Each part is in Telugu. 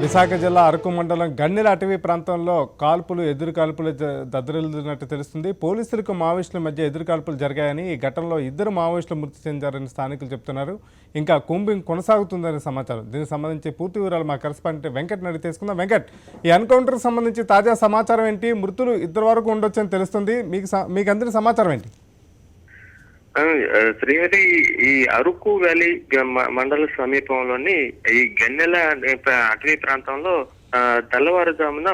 విశాఖ జిల్లా అరకు మండలం గన్నెల అటవీ ప్రాంతంలో ఎదురు కాల్పులు దద్దరిల్లుతున్నట్టు తెలుస్తుంది. పోలీసులకు మావోయిస్టుల మధ్య ఎదురు కాల్పులు జరిగాయని, ఈ ఘటనలో 2 మావోయిస్టులు మృతి చెందారని స్థానికులు చెబుతున్నారు. ఇంకా కూంబింగ్ కొనసాగుతుందని సమాచారం. దీనికి సంబంధించి పూర్తి వివరాలు మా కరెస్పాండెంట్ వెంకట్ నడి తెలుసుకుందాం. వెంకట్, ఈ ఎన్కౌంటర్కి సంబంధించి తాజా సమాచారం ఏంటి? మృతులు 2 వరకు ఉండొచ్చని తెలుస్తుంది. మీకు అందిన సమాచారం ఏంటి? శ్రీహరి, ఈ అరకు వ్యాలీ మండల సమీపంలోని ఈ గన్నెల అటవీ ప్రాంతంలో తెల్లవారుజామున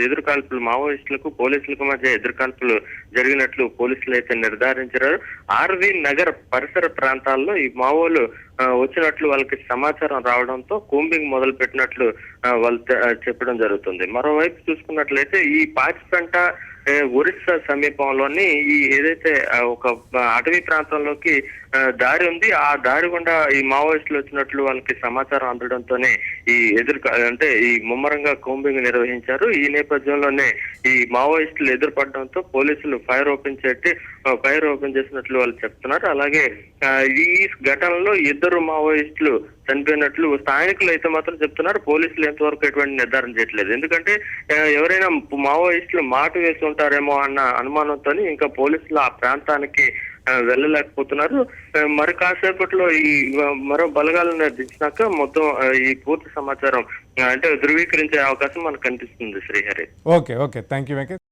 ఎదురుకాల్పులు మావోయిస్టులకు పోలీసులకు మధ్య ఎదురుకాల్పులు జరిగినట్లు పోలీసులు అయితే నిర్ధారించారు. ఆర్వి నగర్ పరిసర ప్రాంతాల్లో ఈ మావోలు వచ్చినట్లు వాళ్ళకి సమాచారం రావడంతో కూంబింగ్ మొదలు పెట్టినట్లు వాళ్ళు చెప్పడం జరుగుతుంది. మరోవైపు చూసుకున్నట్లయితే ఈ పాచిపెంట ఒరిస్సా సమీపంలోని ఈ ఏదైతే ఒక అటవీ ప్రాంతంలోకి దారి ఉంది, ఆ దారి గుండా ఈ మావోయిస్టులు వచ్చినట్లు వాళ్ళకి సమాచారం అందడంతోనే ఈ ఈ ముమ్మరంగా కూంబింగ్ నిర్వహించారు. ఈ నేపథ్యంలోనే ఈ మావోయిస్టులు ఎదురుపడడంతో పోలీసులు ఫైర్ ఓపెన్ చేసినట్లు వాళ్ళు చెప్తున్నారు. అలాగే ఈ ఘటనలో 2 మావోయిస్టులు చనిపోయినట్లు స్థానికులు అయితే మాత్రం చెప్తున్నారు. పోలీసులు ఎంతవరకు ఎటువంటి నిర్ధారణ చేయట్లేదు. ఎందుకంటే ఎవరైనా మావోయిస్టులు మాటు వేసి ఉంటారేమో అన్న అనుమానంతో ఇంకా పోలీసులు ఆ ప్రాంతానికి వెళ్ళలేకపోతున్నారు. మరి కాసేపట్లో ఈ మరో బలగాలను దించినాక మొత్తం ఈ పూర్తి సమాచారం ధృవీకరించే అవకాశం మనకు కనిపిస్తుంది. Srihari, okay, thank you Venkat.